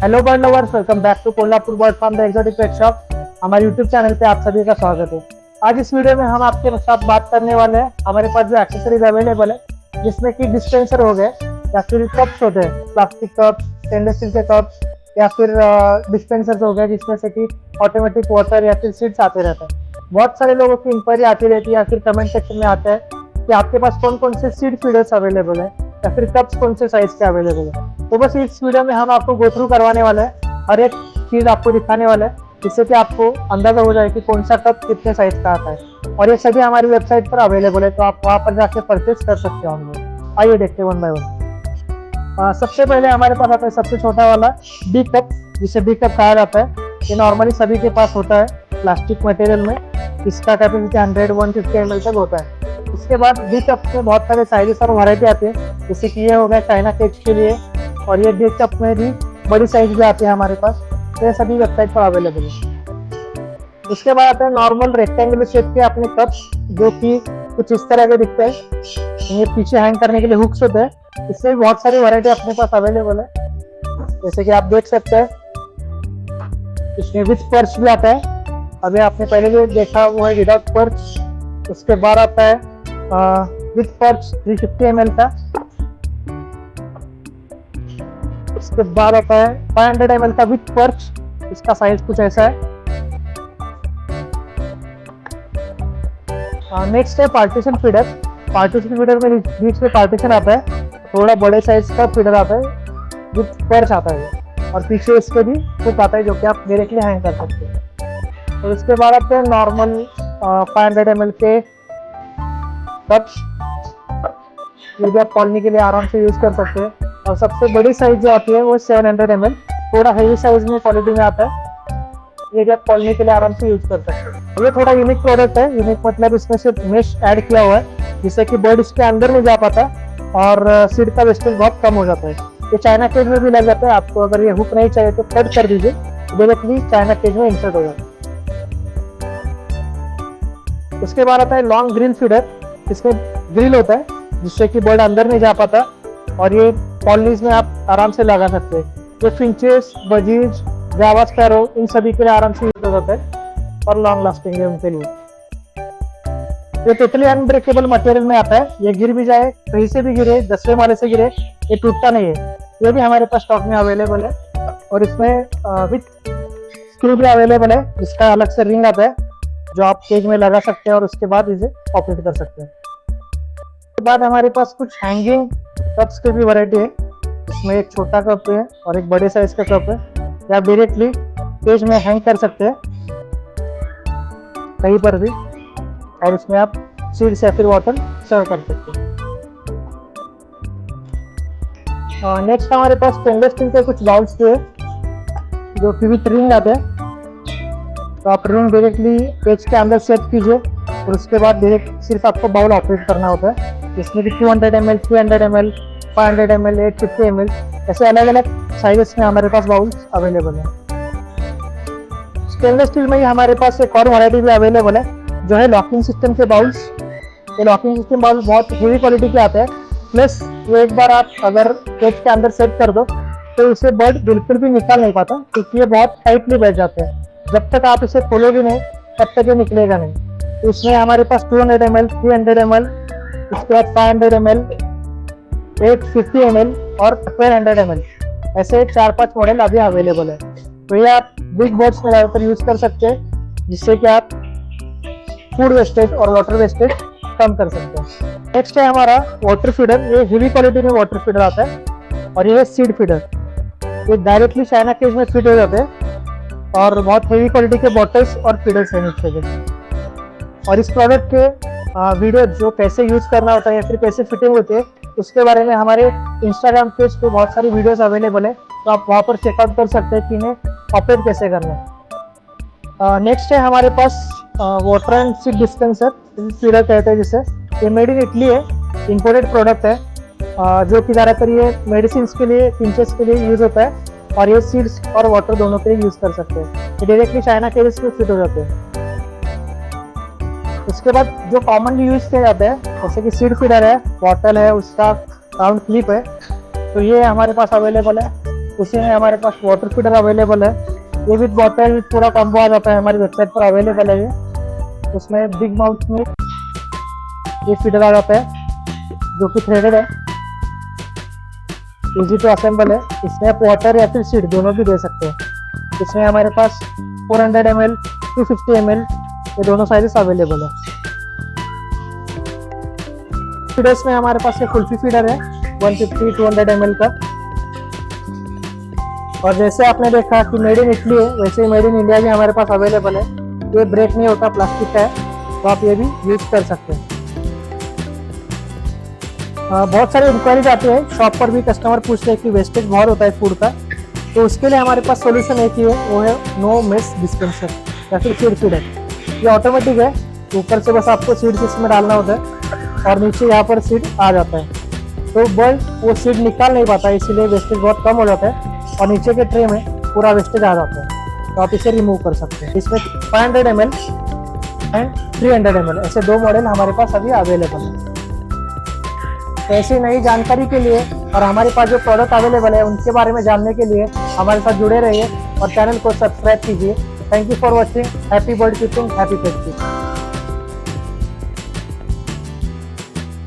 Hello bird lovers, welcome back to Kolhapur bird farm the exotic pet shop. हमारे YouTube channel पे आप सभी का स्वागत है। आज इस वीडियो में हम आपके साथ बात करने वाले हैं हमारे पास जो एक्सेसरीज अवेलेबल है, जिसमें कि डिस्पेंसर हो गए या फिर कप्स होते हैं, प्लास्टिक कप, स्टेनलेस स्टील के कप या फिर डिस्पेंसर हो गए जिसमें से कि ऑटोमेटिक वाटर या फिर सीड्स आते रहते हैं। बहुत सारे लोगों की इंक्वायरी आती रहती है या फिर कमेंट सेक्शन में आता है कि आपके पास कौन कौन से सीड फीडर्स अवेलेबल है या फिर कप्स कौन से साइज के अवेलेबल है। तो बस इस वीडियो में हम आपको गो थ्रू करवाने वाले हैं, हर एक चीज आपको दिखाने वाला है, जिससे कि आपको अंदाजा हो जाए कि कौन सा कप कितने साइज का आता है। और ये सभी हमारी वेबसाइट पर अवेलेबल है, तो आप वहाँ पर जाके परचेज कर सकते हो। हम लोग आइए देखते हैं वन बाय वन। सबसे पहले हमारे पास आता है सबसे छोटा वाला बी कप, जिसे बी कप कहा जाता है। ये नॉर्मली सभी के पास होता है प्लास्टिक मटेरियल में। इसका कैपेसिटी 100-150 ml तक होता है। उसके बाद बी कप में बहुत सारे साइजेस और वैरायटी आती है, जैसे कि ये हो गया चाइना केक के लिए, और ये बी कप में भी बड़ी साइज भी आती है हमारे पास। तो ये सभी वेबसाइट पर अवेलेबल है। उसके बाद आते हैं नॉर्मल रेक्टेंगुलर शेप के अपने कप्स, जो कि कुछ इस तरह के दिखते हैं। ये पीछे हैंग करने के लिए हुक्स होते हैं। इसमें भी बहुत सारी वैरायटी अपने पास अवेलेबल है, जैसे कि आप देख सकते हैं। इसमें विथ पर्च भी आता है। अभी आपने पहले जो देखा वो है विदाउट पर्च। उसके बाद आता है विथ पर्च 350 ml का। उसके बाद आता है 500 ml का विथ पर्च। इसका साइज कुछ ऐसा है। नेक्स्ट है पार्टीशन फीडर। पार्टीशन फीडर में बीच में पार्टीशन आता है, थोड़ा बड़े साइज का फीडर आता है, विथ पर्च आता है, और पीछे इसके भी हुक आता है, जो कि आप डायरेक्टली हैंग कर सकते हैं। और उसके बाद आते हैं नॉर्मल 500 ml के कप्स, ये भी आप कॉलोनी के लिए आराम से यूज कर सकते हैं। और सबसे बड़ी साइज जो आती है वो 700 ml, थोड़ा हेवी साइज में क्वालिटी में आता है। ये भी आप कॉलोनी के लिए आराम से यूज कर सकते हैं। ये थोड़ा यूनिक प्रोडक्ट है। यूनिक मतलब इसमें सिर्फ मेश ऐड किया हुआ है, जिससे कि बर्ड इसके अंदर नहीं जा पाता और सीड का वेस्टेज बहुत कम हो जाता है। ये चाइना केज में भी लग जाता है। आपको अगर ये हुक नहीं चाहिए तो कट कर दीजिए, डायरेक्टली चाइना केज में इंसर्ट हो जाता है। उसके बाद आता है लॉन्ग ग्रिल फीडर। इसमें ग्रिल होता है, जिससे कि बर्ड अंदर नहीं जा पाता, और ये कॉलोनीज में आप आराम से लगा सकते हैं। ये फिंचेस, बजीज, जावा स्पैरो, इन सभी के लिए आराम से यूज हो जाता है और लॉन्ग लास्टिंग है उनके लिए। ये टोटली अनब्रेकेबल मटेरियल में आता है। ये गिर भी जाए, कहीं से भी गिरे, 10वें माले से गिरे, ये टूटता नहीं है। ये भी हमारे पास स्टॉक में अवेलेबल है, और इसमें विथ स्क्रू भी अवेलेबल है, जिसका अलग से रिंग आता है, जो आप केज में लगा सकते हैं और उसके बाद इसे ऑपरेट कर सकते हैं। उसके बाद हमारे पास कुछ हैंगिंग कप्स की भी वैरायटी है। इसमें एक छोटा कप है और एक बड़े साइज का कप है। या आप डायरेक्टली केज में हैंग कर सकते हैं कहीं पर भी, और इसमें आप सीड्स या फिर वाटर सर्व कर सकते हैं। नेक्स्ट हमारे पास स्टेनलेस स्टील के कुछ बाउल्स है, जो कि विथ रिंग आते हैं। तो आप रिंग डायरेक्टली केज के अंदर सेट कीजिए, और उसके बाद डायरेक्ट सिर्फ आपको बाउल ऑपरेट करना होता है, जिसमें कि 200 ml, 300 ml, 500 ml, 850 ml, ऐसे अलग अलग साइजेस में हमारे पास बाउल्स अवेलेबल है। स्टेनलेस स्टील में ही हमारे पास एक और वैरायटी भी अवेलेबल है, जो है लॉकिंग सिस्टम के बाउल्स। ये लॉकिंग सिस्टम बाउल्स बहुत हेवी क्वालिटी के आते हैं, प्लस वो एक बार आप अगर केज के अंदर सेट कर दो तो इसे बर्ड बिल्कुल भी निकाल नहीं पाता, क्योंकि ये बहुत टाइटली बैठ जाते हैं। जब तक आप इसे खोलोगे नहीं तब तक ये निकलेगा नहीं। तो इसमें हमारे पास 200 ml, 300 ml, उसके बाद 500 ml, 850 ml और 1200 ml, ऐसे 4-5 मॉडल अभी अवेलेबल है। तो ये आप बिग बर्ड्स में ज़्यादातर यूज कर सकते हैं, जिससे कि आप फूड वेस्टेज और वाटर वेस्टेज कम कर सकते हैं। नेक्स्ट है हमारा वाटर फीडर। ये हेवी क्वालिटी में वाटर फीडर आता है, और ये है सीड फीडर। ये डायरेक्टली चाइना केज में फिट हो जाते हैं, और बहुत हेवी क्वालिटी के बॉटल्स और फीडर्स हैं नीचे के। और इस प्रोडक्ट के वीडियो जो कैसे यूज करना होता है या फिर कैसे फिटिंग होती है, उसके बारे में हमारे इंस्टाग्राम पेज पे बहुत सारी वीडियोस अवेलेबल है, तो आप वहाँ पर चेकआउट कर सकते हैं कि इन्हें ऑपरेट कैसे करना है। नेक्स्ट है हमारे पास water and seed dispenser, feeder कहते हैं जिसे। ये मेड इन इटली है, इंपोर्टेड प्रोडक्ट है, जो कि ज़्यादातर ये मेडिसिन के लिए, फिंचेस के लिए यूज होता है, और ये सीड्स और वाटर दोनों के लिए यूज कर सकते हैं। ये डायरेक्टली चाइना केजेस में फिट हो जाते हैं। उसके बाद जो कॉमनली यूज किए जाते हैं, जैसे कि सीड फीडर है, बॉटल है, उसका राउंड क्लिप है, तो ये हमारे पास अवेलेबल है। उसी में हमारे पास वाटर फीडर अवेलेबल है। ये विद बॉटल पूरा कॉम्बो आ जाता है, हमारी वेबसाइट पर अवेलेबल है ये। उसमें बिग माउथ में ये फीडर आ जाता है जो कि थ्रेडेड है, इजी टू असेंबल है। इसमें आप वाटर या फिर सीड दोनों भी दे सकते हैं। इसमें हमारे पास 400 ml 250 ml ये दोनों साइजेस अवेलेबल है। फीडर्स में हमारे पास ये कुल्फी फीडर है 150-200 ml का। और जैसे आपने देखा कि मेड इन इटली है, वैसे ही मेड इन इंडिया भी हमारे पास अवेलेबल है। ये ब्रेक नहीं होता, प्लास्टिक का है, तो आप ये भी यूज कर सकते हैं। बहुत सारी इंक्वायरीज आती है, शॉप पर भी कस्टमर पूछते हैं कि वेस्टेज बहुत होता है फूड का, तो उसके लिए हमारे पास सोल्यूशन एक ही है, वो है नो मेस डिस्पेंसर या फिर सीड फीडर। ये ऑटोमेटिक है, ऊपर से बस आपको सीड्स इसमें डालना होता है और नीचे यहाँ पर सीड आ जाता है। तो बर्ड वो सीड निकाल नहीं पाता, इसीलिए वेस्टेज बहुत कम हो जाता है और नीचे के ट्रे में पूरा वेस्टेज आ जाता है। तो आप इसे रिमूव कर सकते हैं। इसमें 500 ml एंड 300 ml ऐसे दो मॉडल हमारे पास अभी अवेलेबल है। तो ऐसी नई जानकारी के लिए और हमारे पास जो प्रोडक्ट अवेलेबल है उनके बारे में जानने के लिए हमारे साथ जुड़े रहिए और चैनल को सब्सक्राइब कीजिए। Thank you for watching. Happy bird keeping, happy pet keeping.